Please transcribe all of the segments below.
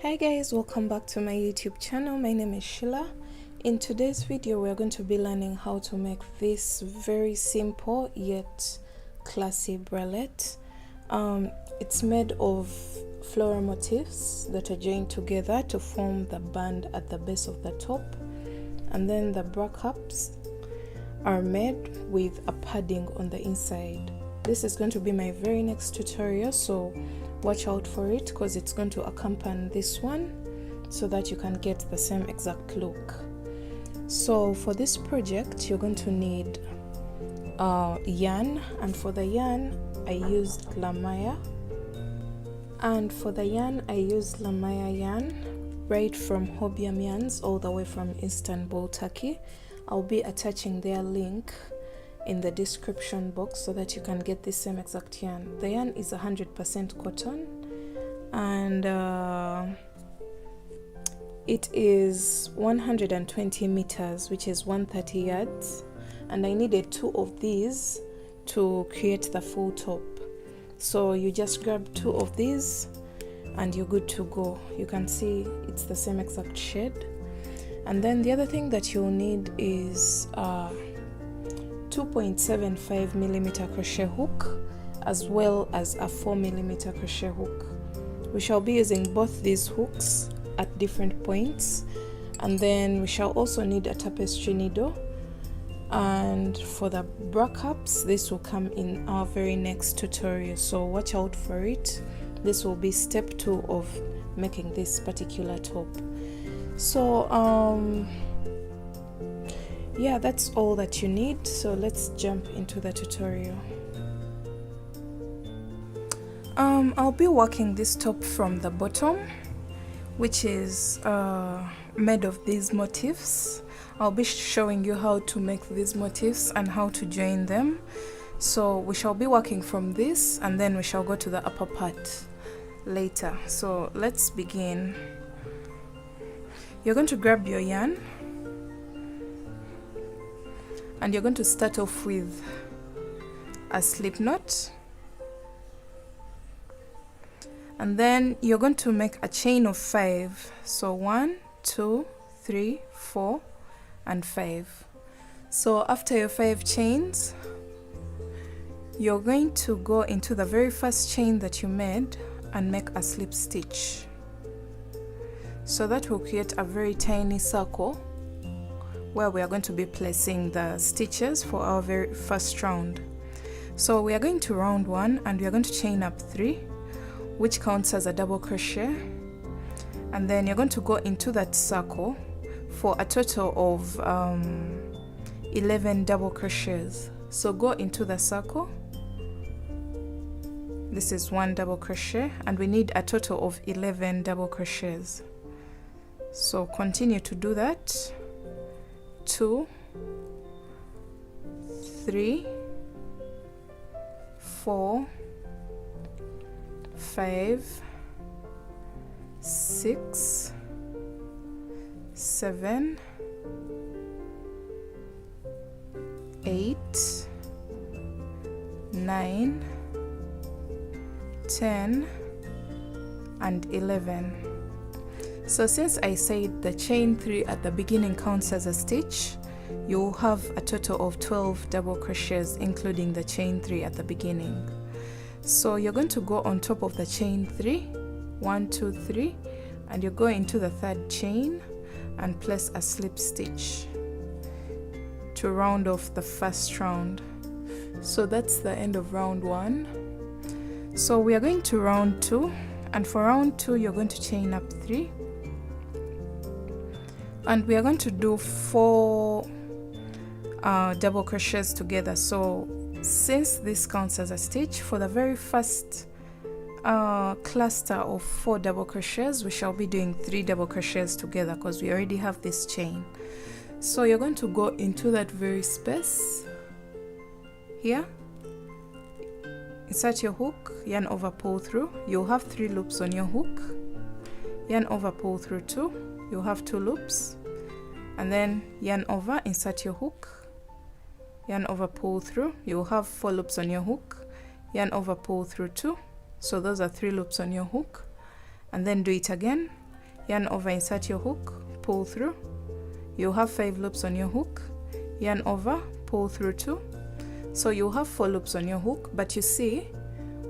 Hi guys, welcome back to my YouTube channel. My name is Sheila. In today's video we're going to be learning how to make this very simple yet classy bralette. It's made of floral motifs that are joined together to form the band at the base of the top, and then the bra cups are made with a padding on the inside. This is going to be my very next tutorial, so watch out for it because it's going to accompany this one so that you can get the same exact look. So for this project you're going to need yarn, and for the yarn I used Lamaya, and for the yarn I used Lamaya yarn right from Hobiam Yarns, all the way from Istanbul, Turkey. I'll be attaching their link in the description box so that you can get the same exact yarn. The yarn is 100% cotton, and it is 120 meters, which is 130 yards, and I needed 2 of these to create the full top. So you just grab 2 of these and you're good to go. You can see it's the same exact shade. And then the other thing that you'll need is 2.75 millimeter crochet hook, as well as a 4 millimeter crochet hook. We shall be using both these hooks at different points, and then we shall also need a tapestry needle. And for the bra cups, this will come in our very next tutorial, so watch out for it. This will be step 2 of making this particular top. So yeah, that's all that you need, so let's jump into the tutorial. I'll be working this top from the bottom, which is made of these motifs. I'll be showing you how to make these motifs and how to join them. So we shall be working from this, and then we shall go to the upper part later. So let's begin. You're going to grab your yarn, and you're going to start off with a slip knot, and then you're going to make a chain of 5. So 1, 2, 3, 4 and 5. So after your 5 chains, you're going to go into the very first chain that you made and make a slip stitch. So that will create a very tiny circle where we are going to be placing the stitches for our very first round. So we are going to round 1, and we are going to chain up 3, which counts as a double crochet, and then you're going to go into that circle for a total of 11 double crochets. So go into the circle. This is 1 double crochet, and we need a total of 11 double crochets. So continue to do that. 2, 3, 4, 5, 6, 7, 8, 9, 10 and 11. So since I said the chain 3 at the beginning counts as a stitch, you'll have a total of 12 double crochets including the chain 3 at the beginning. So you're going to go on top of the chain 3, 1, 2, 3, and you go into the 3rd chain and place a slip stitch to round off the first round. So that's the end of round 1. So we are going to round 2, and for round 2 you're going to chain up 3, and we are going to do 4 double crochets together. So since this counts as a stitch, for the very first cluster of 4 double crochets, we shall be doing 3 double crochets together because we already have this chain. So you're going to go into that very space here, insert your hook, yarn over, pull through. You'll have 3 loops on your hook, yarn over, pull through 2, you'll have 2 loops, and then yarn over, insert your hook, yarn over, pull through. You'll have 4 loops on your hook, yarn over, pull through 2, so those are 3 loops on your hook, and then do it again, yarn over, insert your hook, pull through. You'll have 5 loops on your hook, yarn over, pull through 2. So you'll have 4 loops on your hook, but you see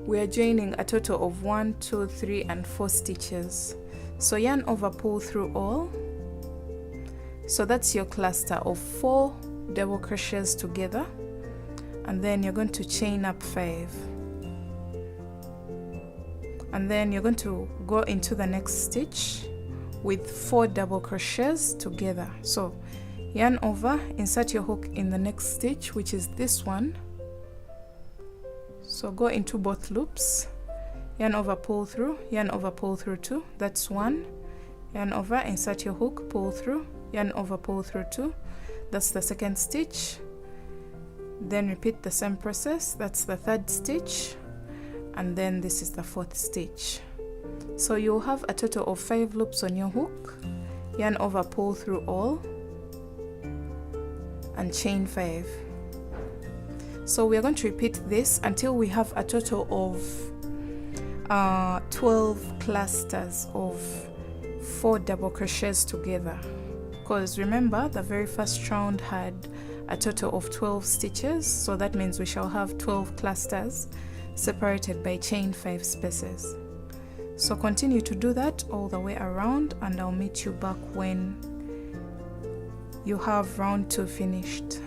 we are joining a total of 1, 2, 3 and 4 stitches. So yarn over, pull through all. So that's your cluster of 4 double crochets together, and then you're going to chain up 5, and then you're going to go into the next stitch with 4 double crochets together. So yarn over, insert your hook in the next stitch, which is this one. So go into both loops, yarn over, pull through, yarn over, pull through 2, that's 1, yarn over, insert your hook, pull through, yarn over, pull through 2, that's the second stitch. Then repeat the same process, that's the third stitch, and then this is the fourth stitch. So you'll have a total of 5 loops on your hook, yarn over, pull through all, and chain 5. So we are going to repeat this until we have a total of 12 clusters of 4 double crochets together, because remember the very first round had a total of 12 stitches, so that means we shall have 12 clusters separated by chain 5 spaces. So continue to do that all the way around, and I'll meet you back when you have round 2 finished.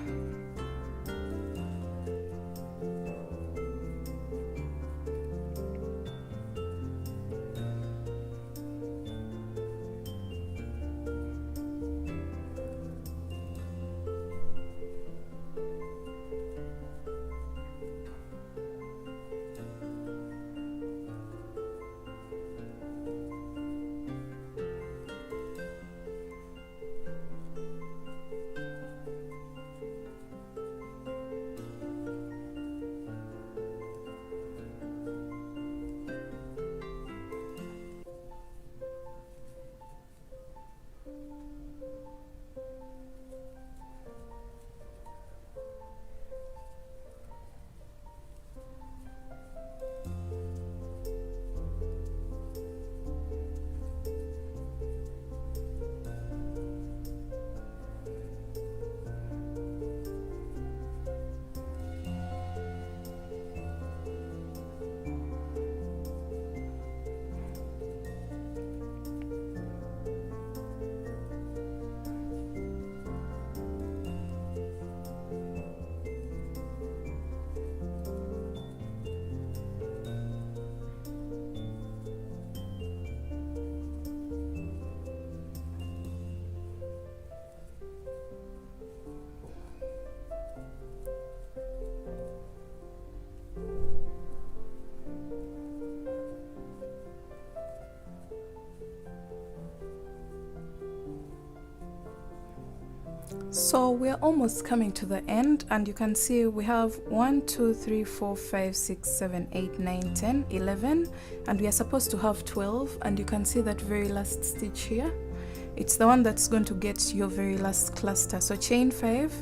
So we're almost coming to the end, and you can see we have 1, 2, 3, 4, 5, 6, 7, 8, 9, 10, 11, and we are supposed to have 12. And you can see that very last stitch here, it's the one that's going to get your very last cluster. So chain 5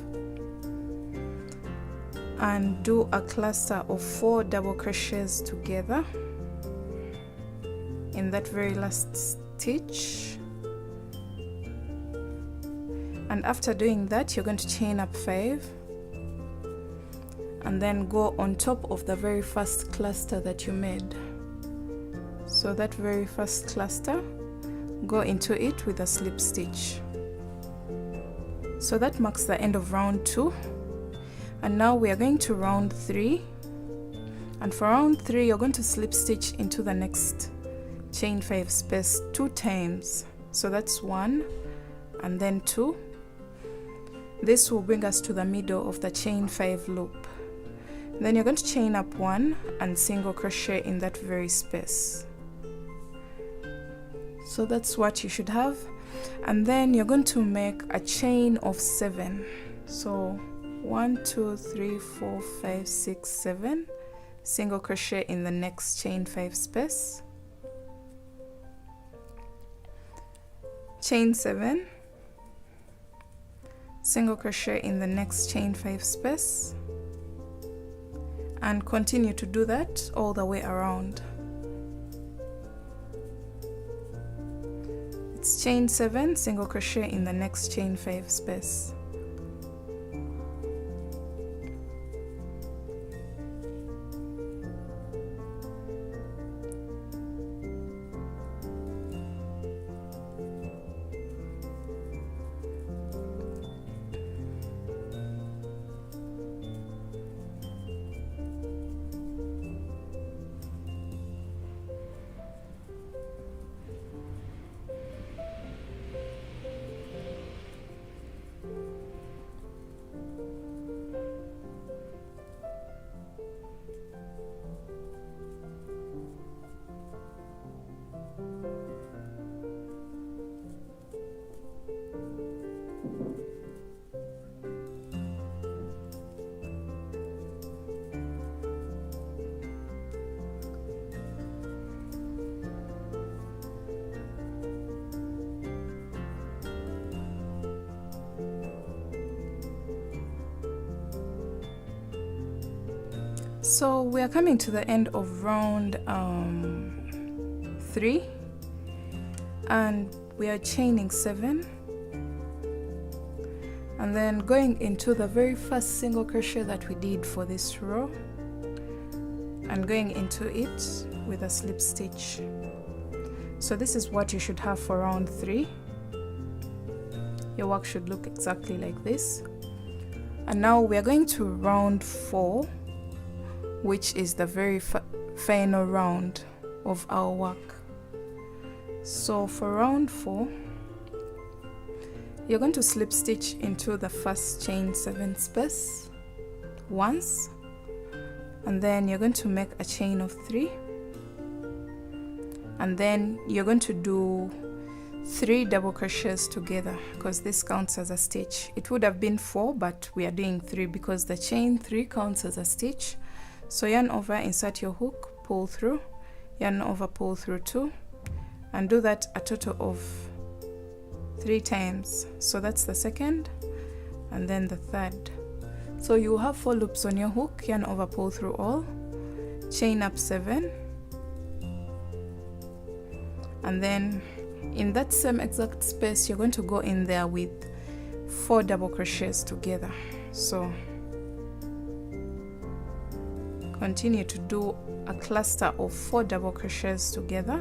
and do a cluster of 4 double crochets together in that very last stitch. And after doing that, you're going to chain up 5 and then go on top of the very first cluster that you made. So that very first cluster, go into it with a slip stitch. So that marks the end of round 2. And now we are going to round 3. And for round 3, you're going to slip stitch into the next chain 5 space 2 times. So that's 1 and then 2. This will bring us to the middle of the chain 5 loop. Then you're going to chain up 1 and single crochet in that very space. So that's what you should have. And then you're going to make a chain of 7. So 1, 2, 3, 4, 5, 6, 7. Single crochet in the next chain 5 space. Chain 7. Single crochet in the next chain 5 space, and continue to do that all the way around. It's chain 7, single crochet in the next chain 5 space. So we are coming to the end of round 3, and we are chaining 7 and then going into the very first single crochet that we did for this row and going into it with a slip stitch. So this is what you should have for round 3. Your work should look exactly like this. And now we are going to round 4, which is the very final round of our work. So for round 4, you're going to slip stitch into the first chain 7 space once, and then you're going to make a chain of 3, and then you're going to do 3 double crochets together because this counts as a stitch. It would have been 4, but we are doing 3 because the chain 3 counts as a stitch. So yarn over, insert your hook, pull through, yarn over, pull through 2, and do that a total of 3 times. So that's the second and then the third. So you have 4 loops on your hook, yarn over, pull through all, chain up 7, and then in that same exact space you're going to go in there with 4 double crochets together. So continue to do a cluster of 4 double crochets together.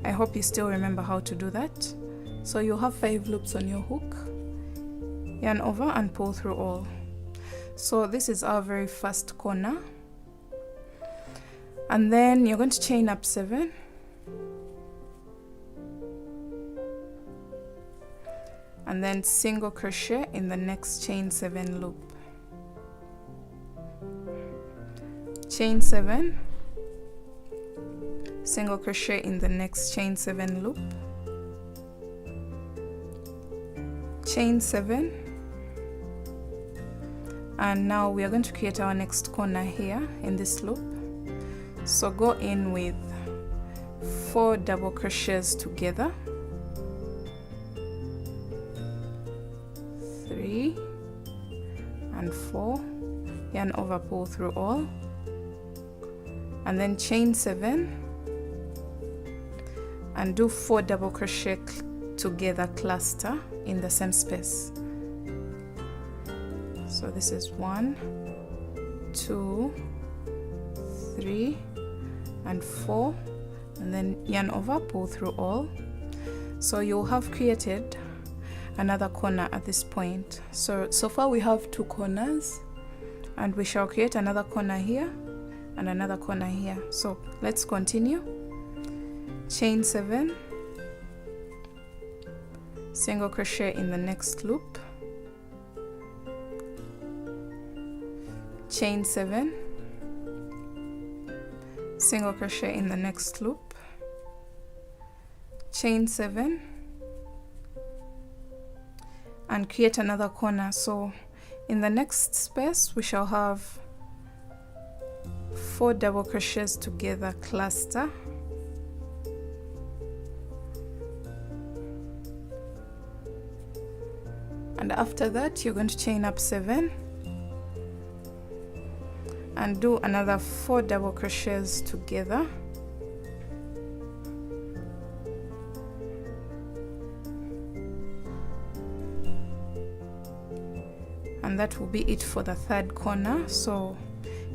I hope you still remember how to do that. So you have 5 loops on your hook, yarn over and pull through all. So this is our very first corner, and then you're going to chain up 7, and then single crochet in the next chain 7 loop. Chain 7, single crochet in the next chain 7 loop, chain 7, and now we are going to create our next corner here in this loop. So go in with 4 double crochets together, 3 and 4, yarn over, pull through all, and then chain 7 and do 4 double crochet together cluster in the same space. So this is 1, 2, 3 and 4, and then yarn over, pull through all. So you'll have created another corner at this point. So far we have 2 corners, and we shall create another corner here and another corner here. So let's continue. Chain 7, single crochet in the next loop, chain 7, single crochet in the next loop, chain 7, and create another corner. So in the next space we shall have 4 double crochets together cluster, and after that you're going to chain up 7 and do another 4 double crochets together, and that will be it for the third corner. So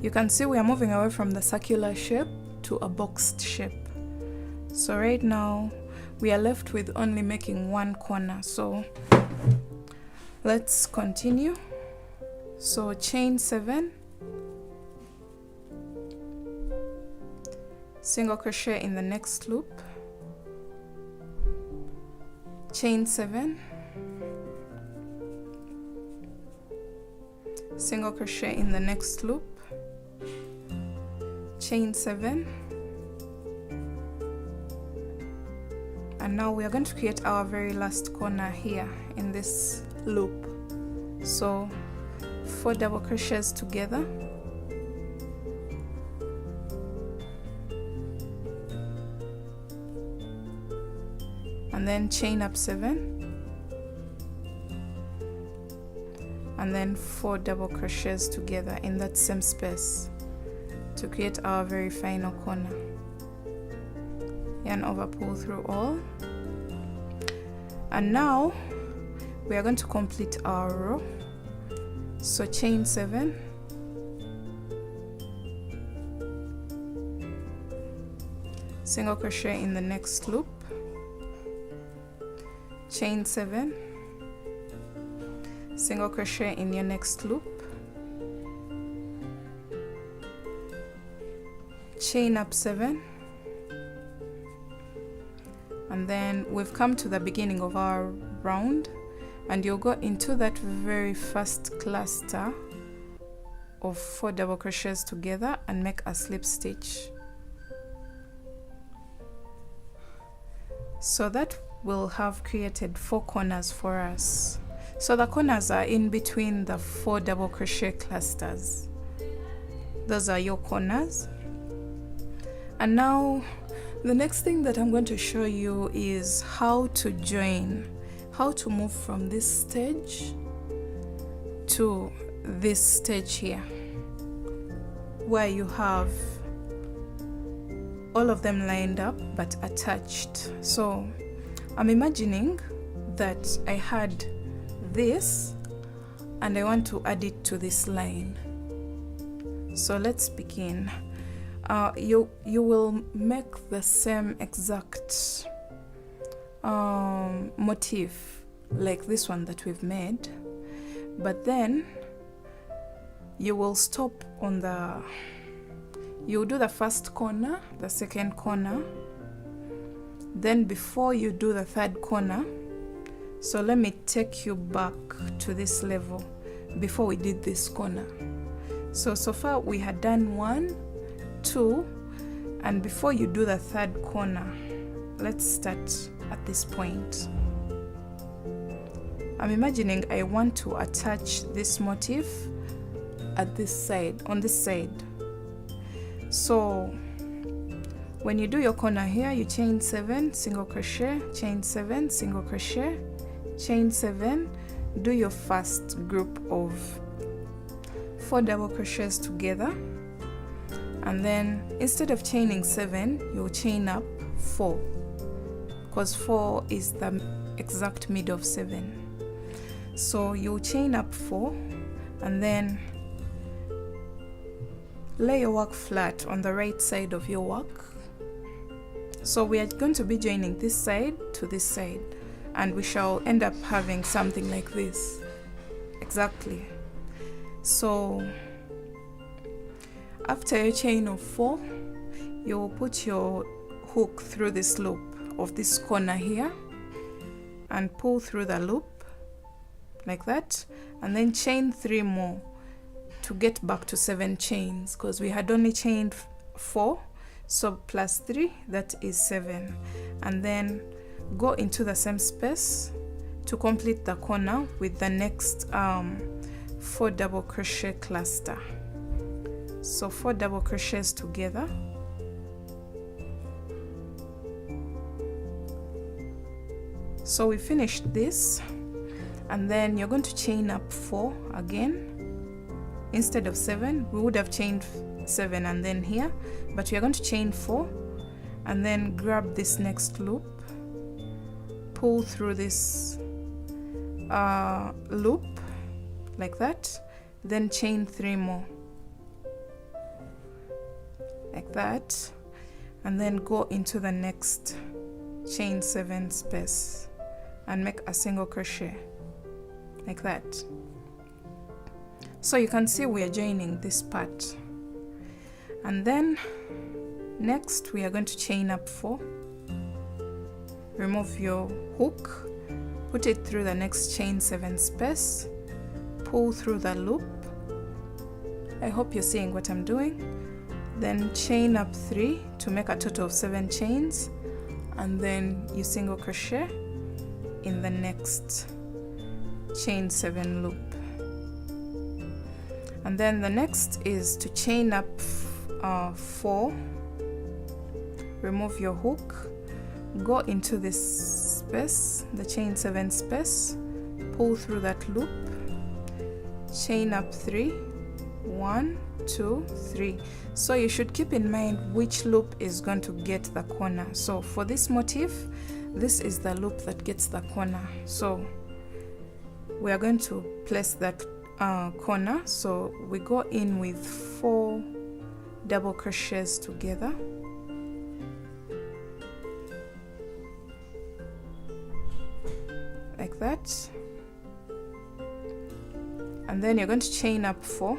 you can see we are moving away from the circular shape to a boxed shape. So right now we are left with only making one corner, so let's continue. So chain 7, single crochet in the next loop, chain 7, single crochet in the next loop, chain 7, and now we are going to create our very last corner here in this loop. So 4 double crochets together, and then chain up 7, and then 4 double crochets together in that same space to create our very final corner. Yarn over, pull through all, and now we are going to complete our row. So chain 7, single crochet in the next loop, chain 7, single crochet in your next loop, chain up 7, and then we've come to the beginning of our round, and you'll go into that very first cluster of 4 double crochets together and make a slip stitch. So that will have created 4 corners for us. So the corners are in between the 4 double crochet clusters. Those are your corners. And now the next thing that I'm going to show you is how to join, how to move from this stage to this stage here, where you have all of them lined up but attached. So I'm imagining that I had this and I want to add it to this line. So let's begin. You will make the same exact motif like this one that we've made, but then you will stop on the, you do the first corner, the second corner, then before you do the third corner. So let me take you back to this level before we did this corner. So far we had done 1, 2, and before you do the third corner, let's start at this point. I'm imagining I want to attach this motif at this side, on this side. So when you do your corner here, you chain 7, single crochet, chain 7, single crochet, chain 7, do your first group of 4 double crochets together, and then instead of chaining 7, you'll chain up 4, because 4 is the exact mid of 7. So you'll chain up 4 and then lay your work flat on the right side of your work. So we are going to be joining this side to this side, and we shall end up having something like this. Exactly. So after your chain of 4, you will put your hook through this loop of this corner here and pull through the loop like that, and then chain 3 more to get back to 7 chains, because we had only chained 4, so plus 3, that is 7, and then go into the same space to complete the corner with the next 4 double crochet cluster. So 4 double crochets together, so we finished this, and then you're going to chain up 4 again. Instead of 7, we would have chained 7 and then here, but we are going to chain 4 and then grab this next loop, pull through this loop like that, then chain 3 more like that, and then go into the next chain 7 space and make a single crochet like that. So you can see we are joining this part, and then next we are going to chain up 4, remove your hook, put it through the next chain 7 space, pull through the loop. I hope you're seeing what I'm doing. Then chain up 3 to make a total of 7 chains, and then you single crochet in the next chain 7 loop. And then the next is to chain up 4, remove your hook, go into this space, the chain 7 space, pull through that loop, chain up 3, 1, 2, 3. So you should keep in mind which loop is going to get the corner. So for this motif, this is the loop that gets the corner, so we are going to place that corner. So we go in with 4 double crochets together, like that, and then you're going to chain up 4,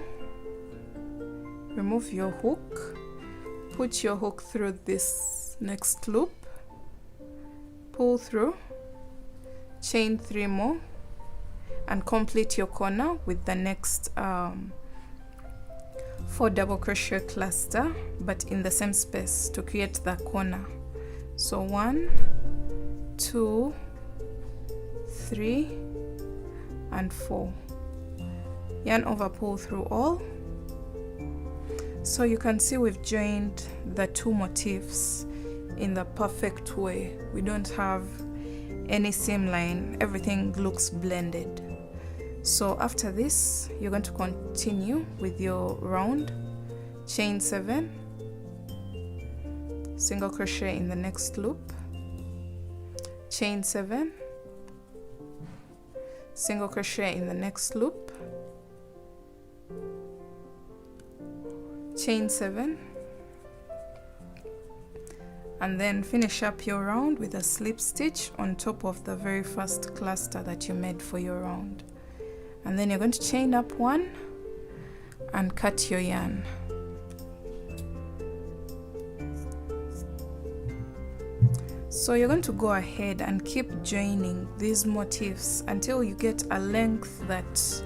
remove your hook, put your hook through this next loop, pull through, chain 3 more, and complete your corner with the next 4 double crochet cluster, but in the same space to create the corner. So 1, 2, 3, and 4. Yarn over, pull through all. So you can see we've joined the 2 motifs in the perfect way. We don't have any seam line, everything looks blended. So after this, you're going to continue with your round, chain 7, single crochet in the next loop, chain 7, single crochet in the next loop, chain 7, and then finish up your round with a slip stitch on top of the very first cluster that you made for your round. And then you're going to chain up 1 and cut your yarn. So you're going to go ahead and keep joining these motifs until you get a length that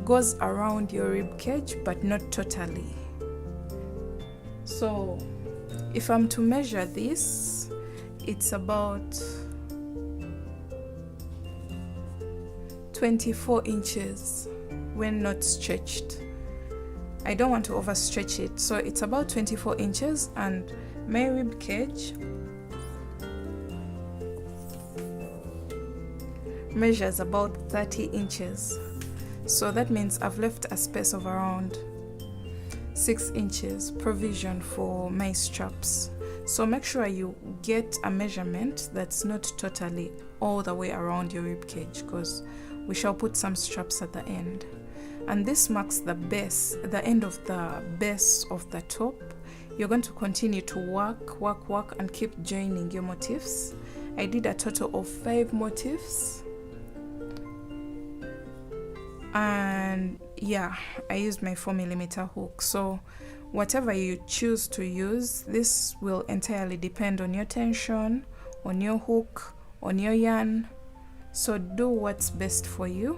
goes around your rib cage but not totally. So if I'm to measure this, it's about 24 inches when not stretched. I don't want to overstretch it, so it's about 24 inches, and my rib cage measures about 30 inches. So that means I've left a space of around 6 inches provision for my straps. So make sure you get a measurement that's not totally all the way around your rib cage, because we shall put some straps at the end. And this marks the base, the end of the base of the top. You're going to continue to work and keep joining your motifs. I did a total of 5 motifs, and yeah, I used my 4mm hook. So whatever you choose to use, this will entirely depend on your tension, on your hook, on your yarn. So do what's best for you,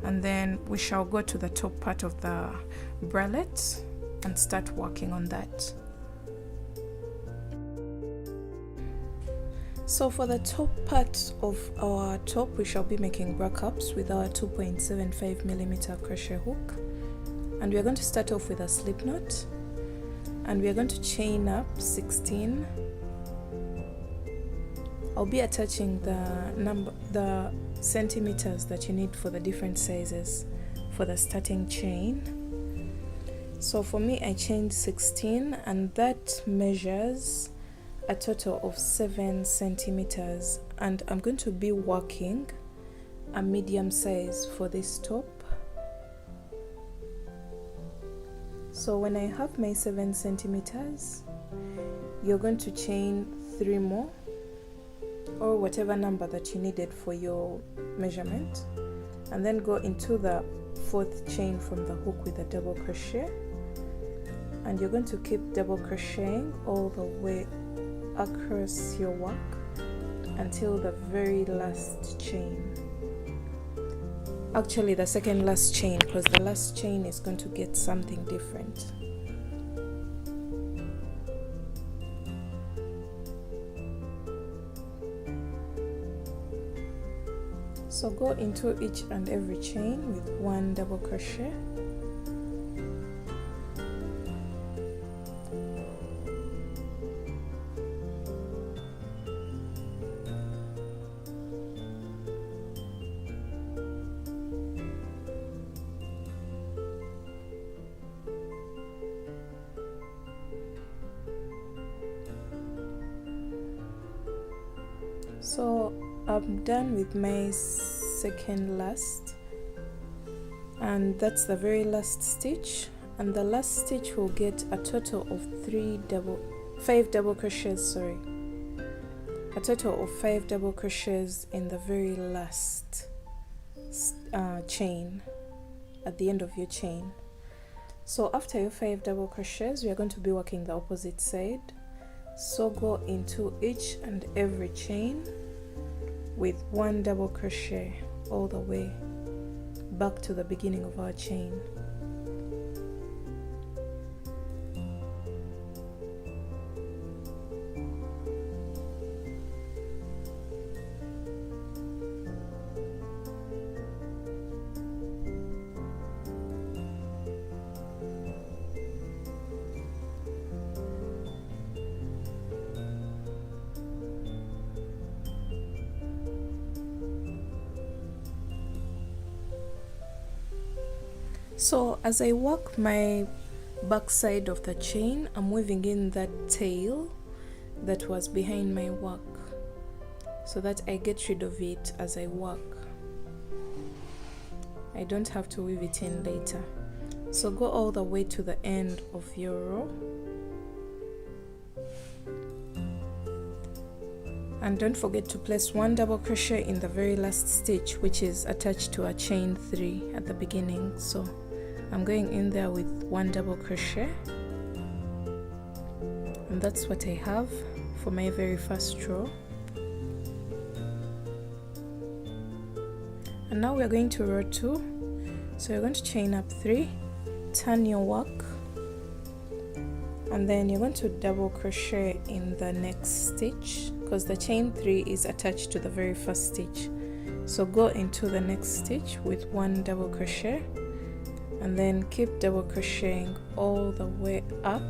and then we shall go to the top part of the bralette and start working on that. So for the top part of our top, we shall be making bra cups with our 2.75mm crochet hook, and we are going to start off with a slip knot, and we are going to chain up 16. I'll be attaching the centimeters that you need for the different sizes for the starting chain. So for me, I chained 16, and that measures a total of 7 centimeters, and I'm going to be working a medium size for this top. So when I have my 7 centimeters, you're going to chain 3 more, or whatever number that you needed for your measurement, and then go into the 4th chain from the hook with a double crochet, and you're going to keep double crocheting all the way across your work until the very last chain. Actually the second last chain, because the last chain is going to get something different. So go into each and every chain with 1 double crochet. So I'm done with my second last, and that's the very last stitch, and the last stitch will get a total of 5 double crochets, a total of 5 double crochets in the very last chain at the end of your chain. So after your 5 double crochets, we are going to be working the opposite side. So go into each and every chain with 1 double crochet all the way back to the beginning of our chain. So as I work my back side of the chain, I'm weaving in that tail that was behind my work so that I get rid of it as I work. I don't have to weave it in later. So go all the way to the end of your row, and don't forget to place 1 double crochet in the very last stitch, which is attached to a chain 3 at the beginning. So I'm going in there with 1 double crochet, and that's what I have for my very first row. And now we're going to row 2. So you're going to chain up 3, turn your work, and then you're going to double crochet in the next stitch, because the chain 3 is attached to the very first stitch. So go into the next stitch with 1 double crochet, and then keep double crocheting all the way up.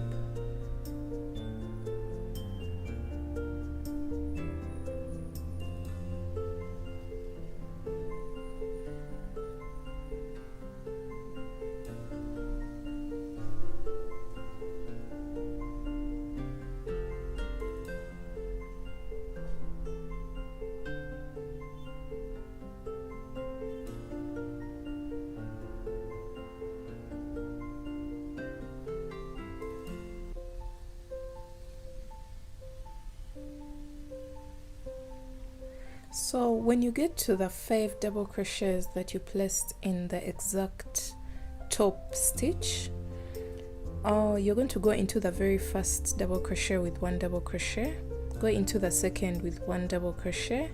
So when you get to the 5 double crochets that you placed in the exact top stitch, you're going to go into the very first double crochet with 1 double crochet, go into the second with 1 double crochet,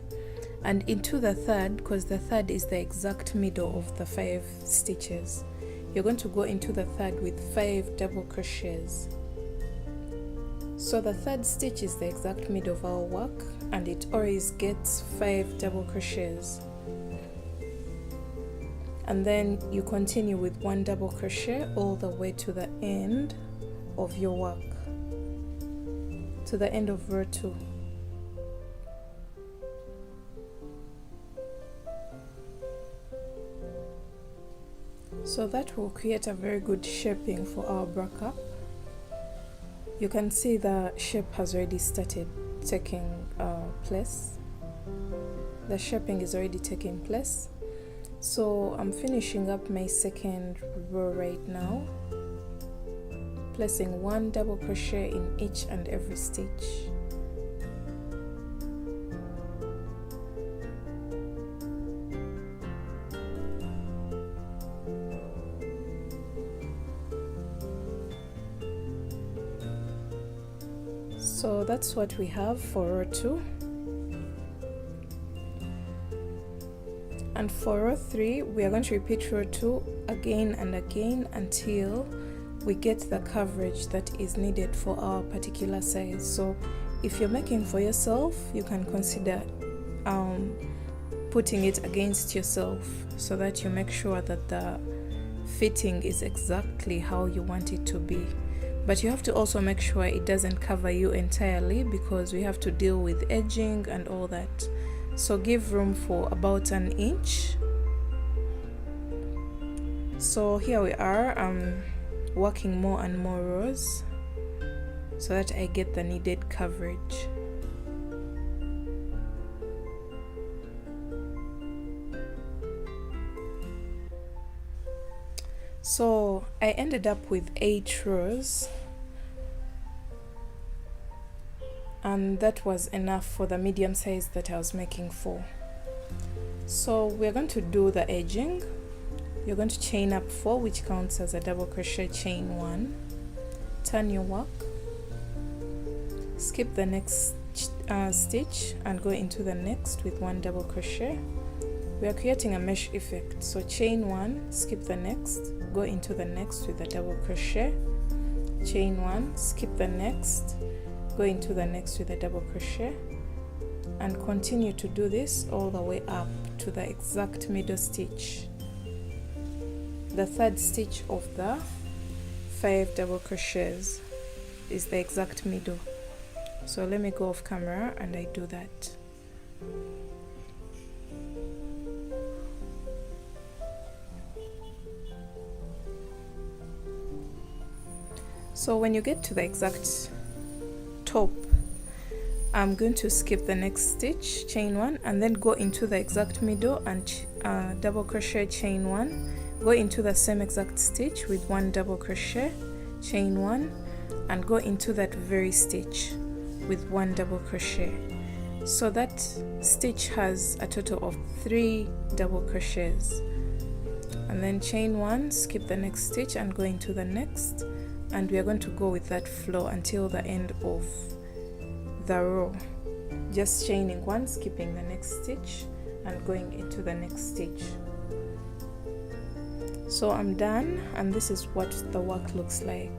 and into the third, because the third is the exact middle of the 5 stitches, you're going to go into the third with 5 double crochets. So the third stitch is the exact middle of our work, and it always gets 5 double crochets. And then you continue with 1 double crochet all the way to the end of your work, to the end of row 2. So that will create a very good shaping for our bra cap. You can see the shape has already started taking place. The shaping is already taking place. So I'm finishing up my second row right now. placing 1 double crochet in each and every stitch. So that's what we have for row 2. And for row 3, we are going to repeat row 2 again and again until we get the coverage that is needed for our particular size. So if you're making for yourself, you can consider putting it against yourself so that you make sure that the fitting is exactly how you want it to be. But you have to also make sure it doesn't cover you entirely, because we have to deal with edging and all that. So give room for about 1 inch. So here we are, I'm working more and more rows so that I get the needed coverage. So I ended up with 8 rows, and that was enough for the medium size that I was making for. So we're going to do the edging. You're going to chain up 4, which counts as a double crochet, chain 1, turn your work, skip the next stitch and go into the next with 1 double crochet. We are creating a mesh effect, so chain 1, skip the next, go into the next with a double crochet, chain 1, skip the next, go into the next with a double crochet, and continue to do this all the way up to the exact middle stitch. The 3rd stitch of the 5 double crochets is the exact middle. So let me go off camera and I do that. So when you get to the exact top, I'm going to skip the next stitch, chain 1, and then go into the exact middle and double crochet, chain 1, go into the same exact stitch with 1 double crochet, chain 1, and go into that very stitch with 1 double crochet. So that stitch has a total of 3 double crochets, and then chain 1, skip the next stitch and go into the next, and we are going to go with that flow until the end of the row, just chaining 1, skipping the next stitch and going into the next stitch. So I'm done, and this is what the work looks like.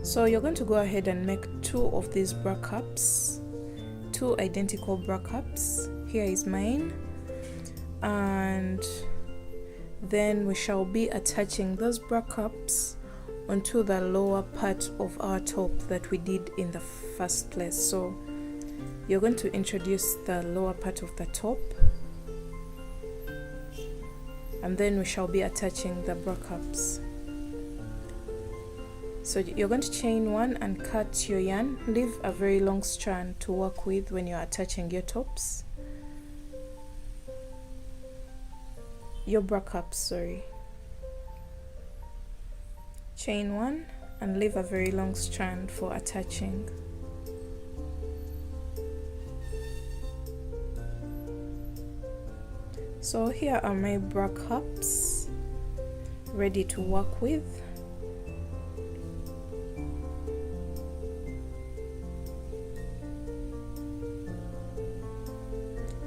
So you're going to go ahead and make 2 of these bra cups, 2 identical bra cups. Here is mine, and then we shall be attaching those bra cups onto the lower part of our top that we did in the first place. So you're going to introduce the lower part of the top, and then we shall be attaching the bra cups. So you're going to chain 1 and cut your yarn. Leave a very long strand to work with when you're attaching your tops, your bra cups, sorry. Chain 1 and leave a very long strand for attaching. So here are my bra cups ready to work with.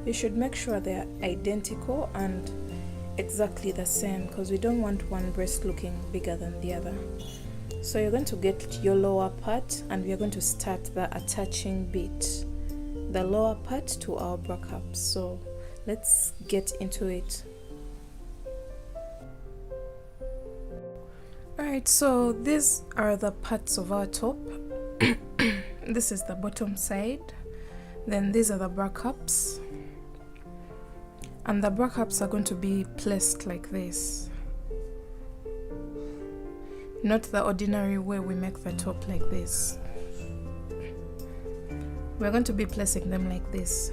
You should make sure they are identical and exactly the same, because we don't want one breast looking bigger than the other. So you're going to get your lower part, and we are going to start the attaching bit, the lower part to our bra cups. So let's get into it. Alright, so these are the parts of our top. This is the bottom side, then these are the bra cups, and the bra cups are going to be placed like this, not the ordinary way we make the top like this. We're going to be placing them like this.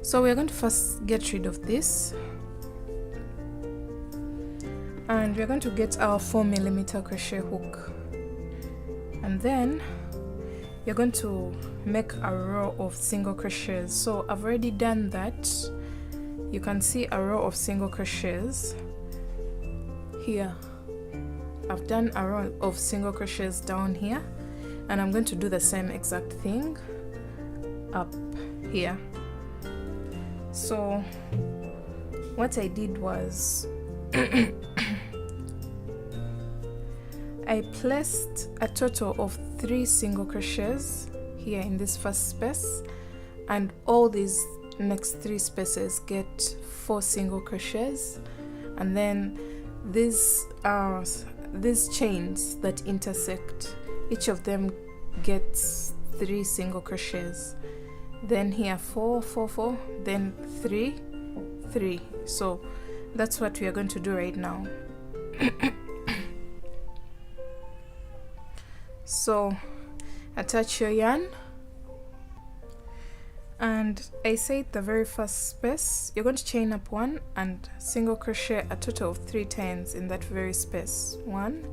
So we're going to first get rid of this, And we're going to get our 4mm crochet hook, and then you're going to make a row of single crochets. So I've already done that. You can see a row of single crochets here. I've done a row of single crochets down here, and I'm going to do the same exact thing up here. So what I did was I placed a total of 3 single crochets here in this first space, and all these next 3 spaces get 4 single crochets, and then these chains that intersect, each of them gets 3 single crochets. Then here 4, 4, 4, then 3, 3. So that's what we are going to do right now. So attach your yarn, and I said the very first space you're going to chain up 1 and single crochet a total of 3 times in that very space. 1,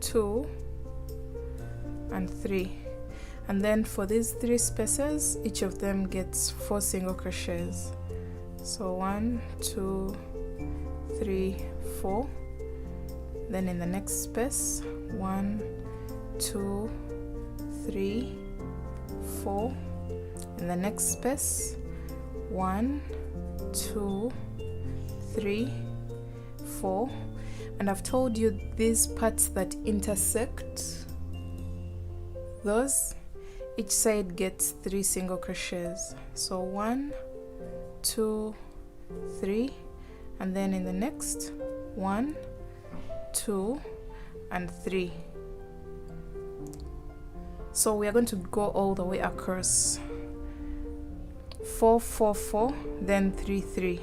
2 and 3, and then for these 3 spaces each of them gets 4 single crochets. So 1, 2, 3, 4. Then in the next space 1, 2, 3, 4. In the next space 1, 2, 3, 4. And I've told you these parts that intersect, those, each side gets 3 single crochets. So 1, 2, 3, and then in the next 1, 2 and 3. So we are going to go all the way across. 4, 4, 4, then 3, 3,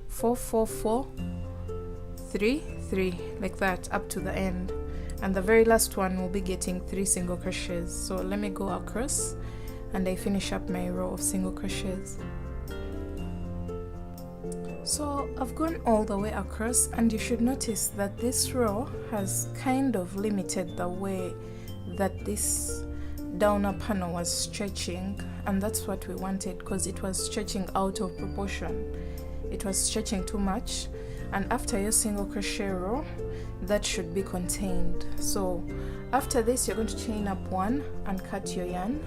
4, 4, 4, 3, 3, like that up to the end, and the very last one will be getting 3 single crochets. So let me go across and I finish up my row of single crochets. So I've gone all the way across, and you should notice that this row has kind of limited the way that this downer panel was stretching, and that's what we wanted, because it was stretching out of proportion. It was stretching too much, and after your single crochet row that should be contained. So after this you're going to chain up 1 and cut your yarn.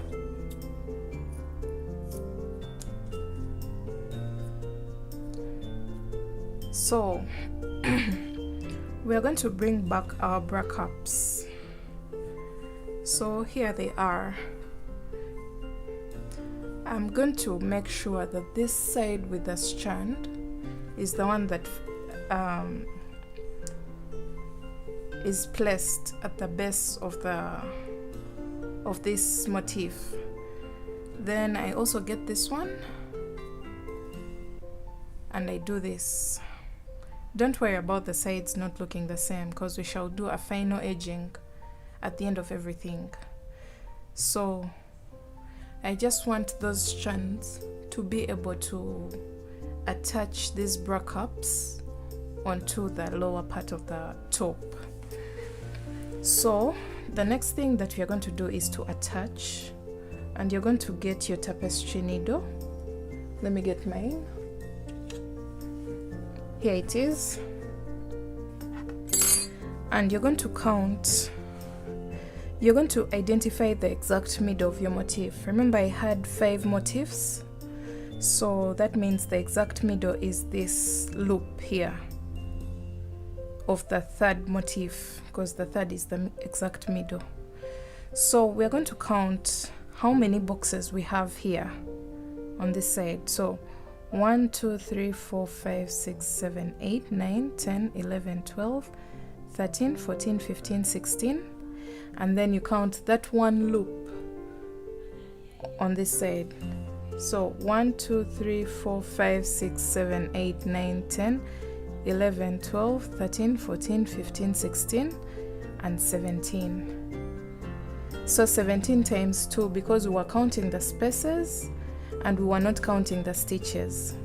So we are going to bring back our bra cups. So here they are. I'm going to make sure that this side with the strand is the one that is placed at the base of this motif. Then I also get this one and I do this. Don't worry about the sides not looking the same, because we shall do a final edging at the end of everything. So I just want those strands to be able to attach these bra cups onto the lower part of the top. So the next thing that we are going to do is to attach, and you're going to get your tapestry needle. Let me get mine. Here it is. And you're going to count. You're going to identify the exact middle of your motif. Remember, I had 5 motifs, so that means the exact middle is this loop here of the 3rd motif, because the 3rd is the exact middle. So we're going to count how many boxes we have here on this side. So 1, 2, 3, 4, 5, 6, 7, 8, 9, 10, 11, 12, 13, 14, 15, 16. And then you count that one loop on this side. So 1, 2, 3, 4, 5, 6, 7, 8, 9, 10, 11, 12, 13, 14, 15, 16, and 17. So 17 times 2, because we were counting the spaces and we were not counting the stitches.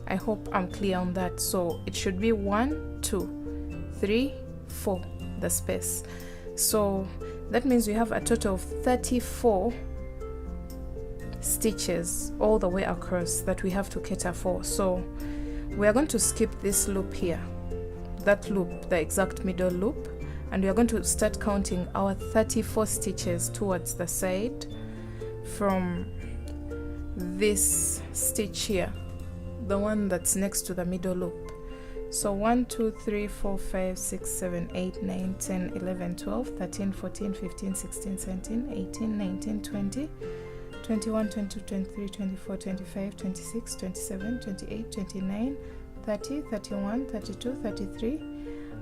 I hope I'm clear on that. So it should be 1, 2, 3, 4, the space. So that means we have a total of 34 stitches all the way across that we have to cater for. So we are going to skip this loop here, that loop, the exact middle loop, and we are going to start counting our 34 stitches towards the side from this stitch here, the one that's next to the middle loop. So 1, 2, 3, 4, 5, 6, 7, 8, 9, 10, 11, 12, 13, 14, 15, 16, 17, 18, 19, 20, 21, 22, 23, 24, 25, 26, 27, 28, 29, 30, 31, 32, 33,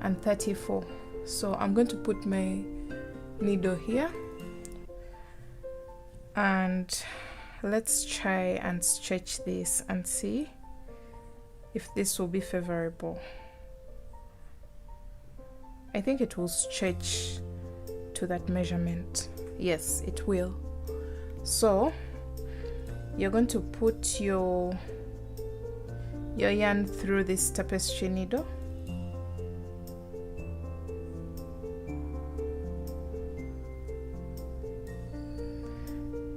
and 34. So I'm going to put my needle here, and let's try and stretch this and see if this will be favorable. I think it will stretch to that measurement. Yes, it will. So you're going to put your yarn through this tapestry needle,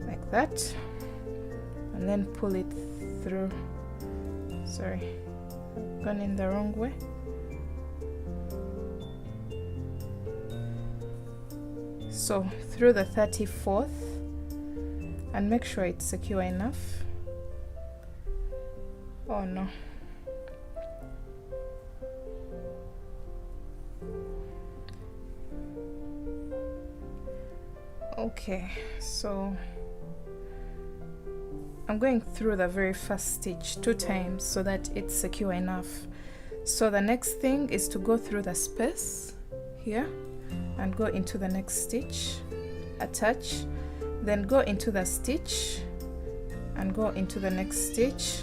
like that, and then pull it through. Sorry, I've gone in the wrong way. So through the 34th, and make sure it's secure enough. Oh no. Okay, so I'm going through the very first stitch 2 times so that it's secure enough. So the next thing is to go through the space here and go into the next stitch, attach, then go into the stitch and go into the next stitch.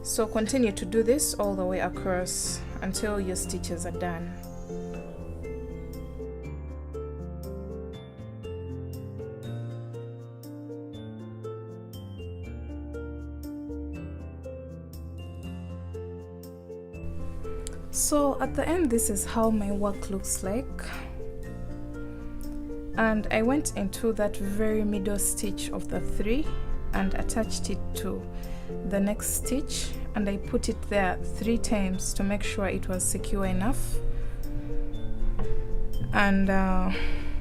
So continue to do this all the way across until your stitches are done. So at the end, this is how my work looks like. And I went into that very middle stitch of the 3 and attached it to the next stitch, and I put it there 3 times to make sure it was secure enough. And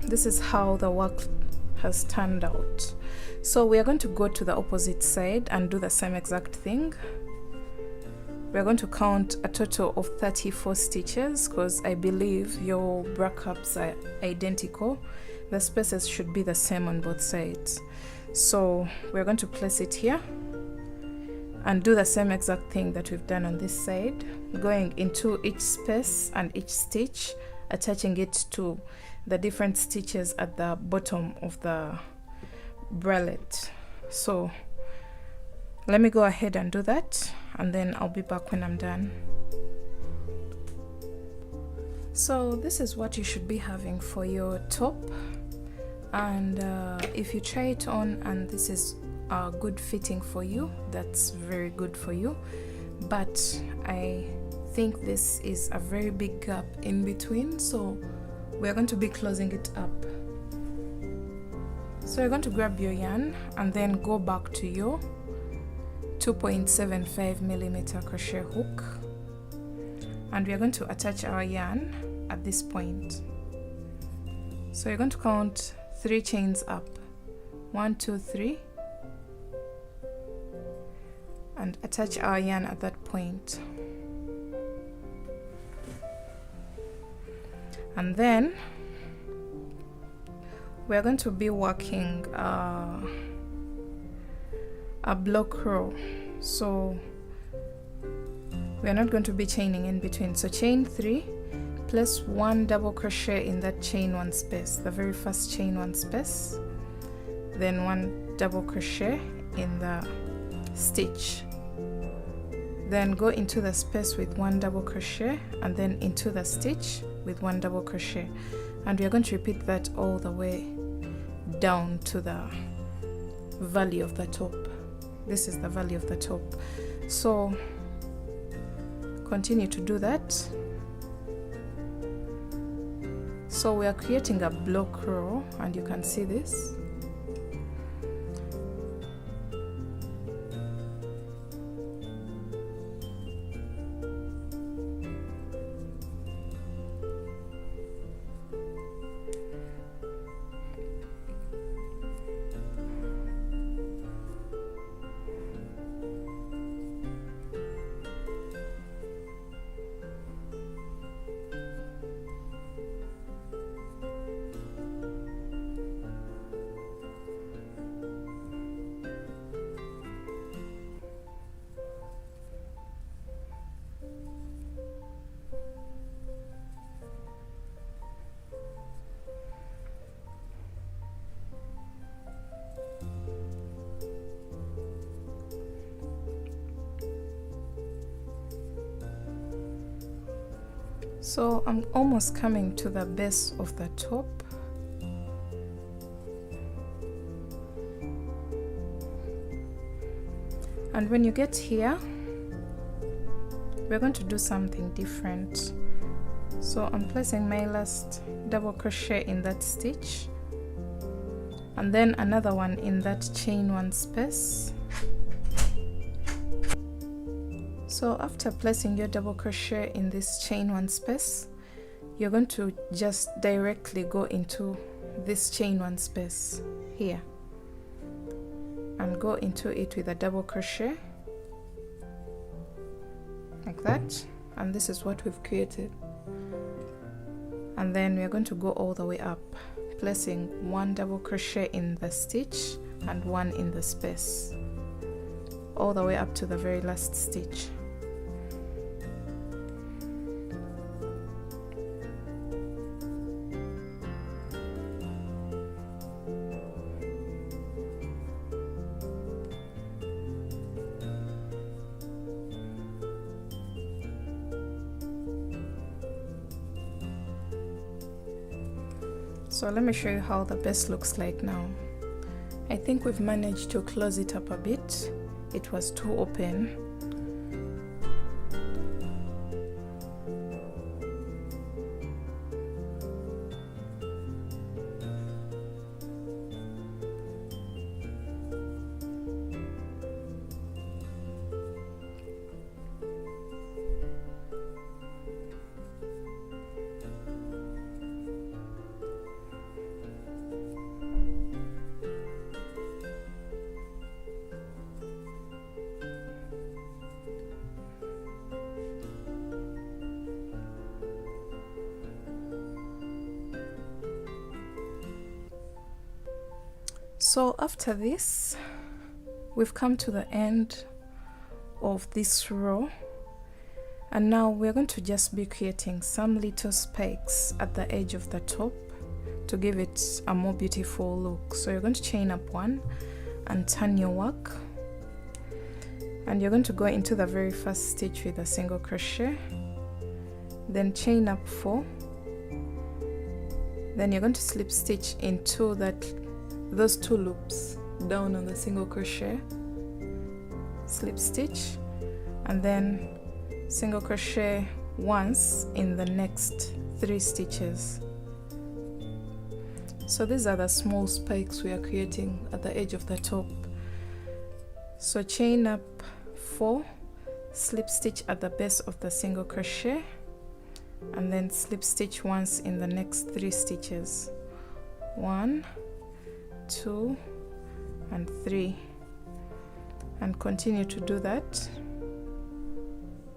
this is how the work has turned out. So we are going to go to the opposite side and do the same exact thing. We're going to count a total of 34 stitches because I believe your breakups are identical. The spaces should be the same on both sides. So we're going to place it here and do the same exact thing that we've done on this side, going into each space and each stitch, attaching it to the different stitches at the bottom of the bralette. So let me go ahead and do that, and then I'll be back when I'm done. So this is what you should be having for your top, and if you try it on and this is a good fitting for you, that's very good for you. But I think this is a very big gap in between, so we're going to be closing it up. So you're going to grab your yarn and then go back to your 2.75mm crochet hook, and we are going to attach our yarn at this point. So you're going to count 3 chains up, 1, 2, 3, and attach our yarn at that point. And then we're going to be working a block row, so we're not going to be chaining in between. So chain 3, place 1 double crochet in that chain 1 space, the very first chain 1 space, then 1 double crochet in the stitch, then go into the space with 1 double crochet, and then into the stitch with 1 double crochet, and we are going to repeat that all the way down to the valley of the top. This is the valley of the top. So continue to do that So we are creating a block row, and you can see this. So I'm almost coming to the base of the top. And when you get here, we're going to do something different. So I'm placing my last double crochet in that stitch, and then another one in that chain one space. So after placing your double crochet in this chain one space, you're going to just directly go into this chain one space here and go into it with a double crochet like that, and this is what we've created. And then we're going to go all the way up, placing one double crochet in the stitch and one in the space, all the way up to the very last stitch. So let me show you how the base looks like now. I think we've managed to close it up a bit. It was too open. So after this, we've come to the end of this row, and now we're going to just be creating some little spikes at the edge of the top to give it a more beautiful look. So you're going to chain up one and turn your work, and you're going to go into the very first stitch with a single crochet, then chain up 4, then you're going to slip stitch into those 2 loops down on the single crochet, slip stitch, and then single crochet once in the next 3 stitches. So these are the small spikes we are creating at the edge of the top. So chain up 4, slip stitch at the base of the single crochet, and then slip stitch once in the next 3 stitches. 1, 2 and 3, and continue to do that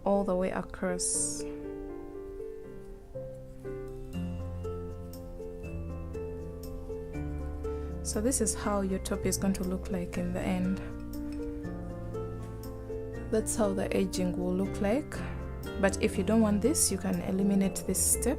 all the way across. So this is how your top is going to look like in the end. That's how the edging will look like, but if you don't want this, you can eliminate this step.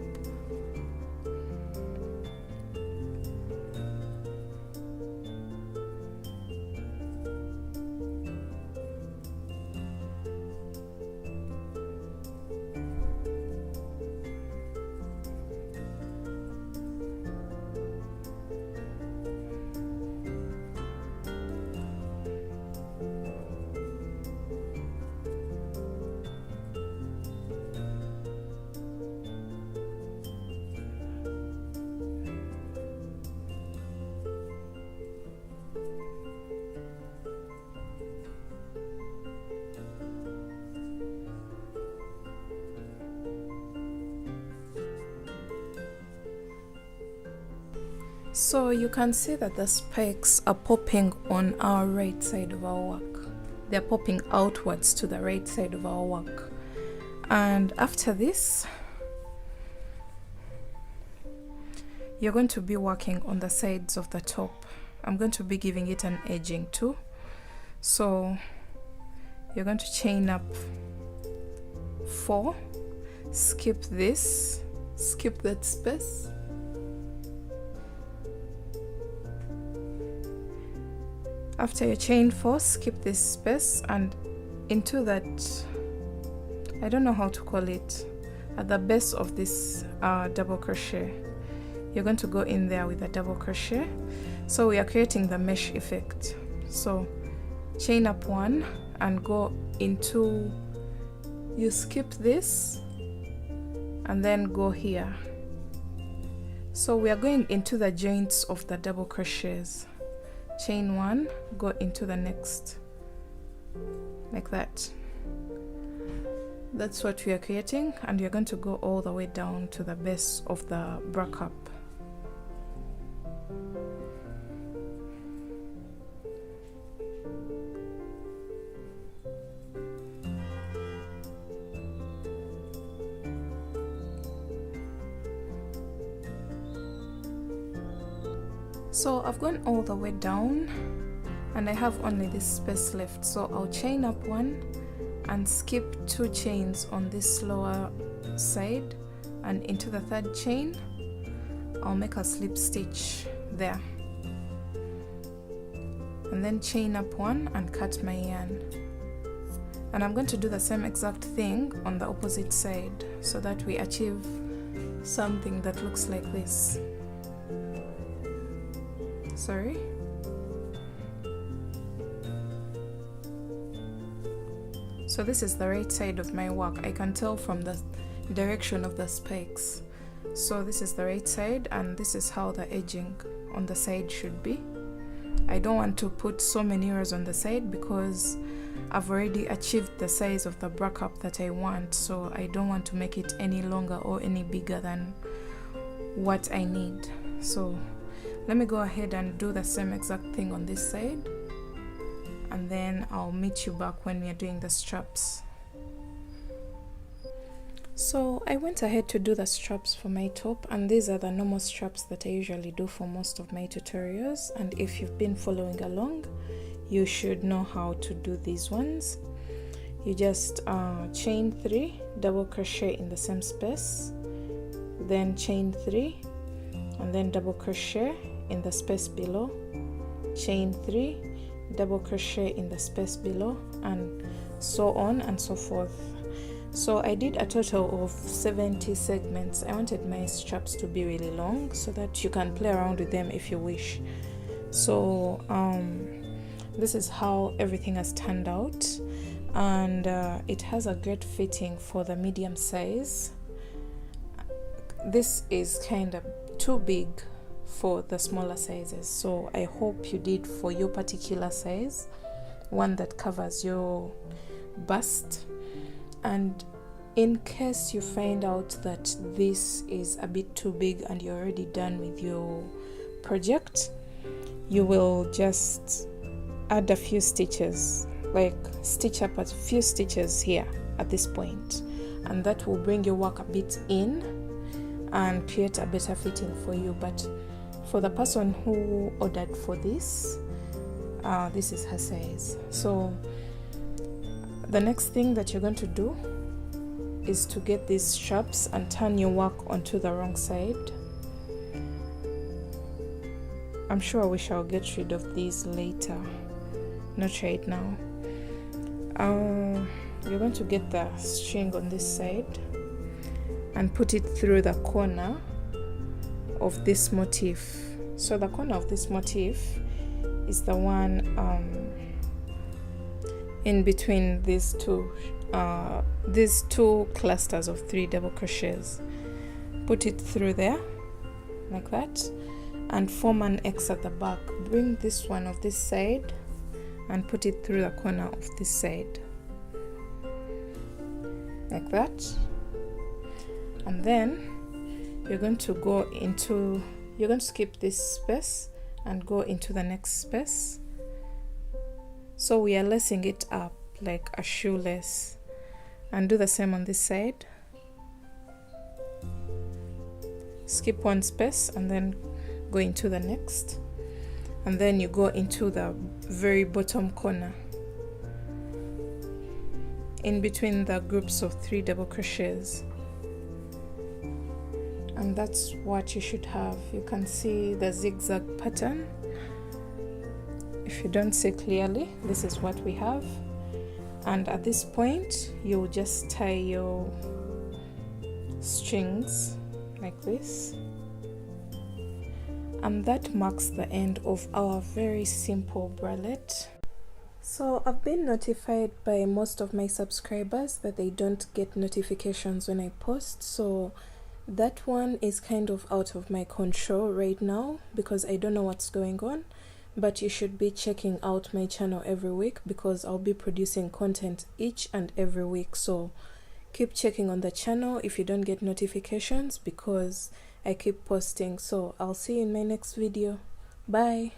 So you can see that the spikes are popping on our right side of our work. They're popping outwards to the right side of our work. And after this, you're going to be working on the sides of the top. I'm going to be giving it an edging too. So you're going to chain up 4, skip this, skip that space, after you chain 4, skip this space, and into that, I don't know how to call it, at the base of this double crochet, you're going to go in there with a double crochet. So we are creating the mesh effect. So chain up 1 and go into, you skip this and then go here. So we are going into the joints of the double crochets. Chain 1, go into the next, like that. That's what we are creating, and you're going to go all the way down to the base of the bra cup. So I've gone all the way down and I have only this space left, so I'll chain up 1 and skip 2 chains on this lower side, and into the 3rd chain I'll make a slip stitch there, and then chain up 1 and cut my yarn. And I'm going to do the same exact thing on the opposite side so that we achieve something that looks like this. Sorry. So this is the right side of my work. I can tell from the direction of the spikes. So this is the right side, and this is how the edging on the side should be. I don't want to put so many rows on the side because I've already achieved the size of the bra cup that I want, so I don't want to make it any longer or any bigger than what I need. So let me go ahead and do the same exact thing on this side, and then I'll meet you back when we are doing the straps. So I went ahead to do the straps for my top, and these are the normal straps that I usually do for most of my tutorials, and if you've been following along, you should know how to do these ones. You just chain 3, double crochet in the same space, then chain 3 and then double crochet in the space below, chain 3, double crochet in the space below, and so on and so forth. So I did a total of 70 segments. I wanted my straps to be really long so that you can play around with them if you wish. So this is how everything has turned out, and it has a great fitting for the medium size. This is kind of too big for the smaller sizes, so I hope you did for your particular size, one that covers your bust. And in case you find out that this is a bit too big and you're already done with your project, you will just add a few stitches, like stitch up a few stitches here at this point, and that will bring your work a bit in and create a better fitting for you. But for the person who ordered for this, this is her size. So the next thing that you're going to do is to get these straps and turn your work onto the wrong side. I'm sure I wish I'll get rid of these later, not right now. You're going to get the string on this side and put it through the corner of this motif. So the corner of this motif is the one in between these two clusters of 3 double crochets. Put it through there like that and form an X at the back. Bring this one of this side and put it through the corner of this side like that. And then you're going to go into you're going to skip this space and go into the next space. So we are lacing it up like a shoelace, and do the same on this side. Skip one space and then go into the next, and then you go into the very bottom corner in between the groups of 3 double crochets, and that's what you should have. You can see the zigzag pattern. If you don't see clearly, this is what we have. And at this point you'll just tie your strings like this, and that marks the end of our very simple bralette. So I've been notified by most of my subscribers that they don't get notifications when I post, so that one is kind of out of my control right now because I don't know what's going on. But you should be checking out my channel every week because I'll be producing content each and every week. So keep checking on the channel if you don't get notifications because I keep posting. So I'll see you in my next video. Bye.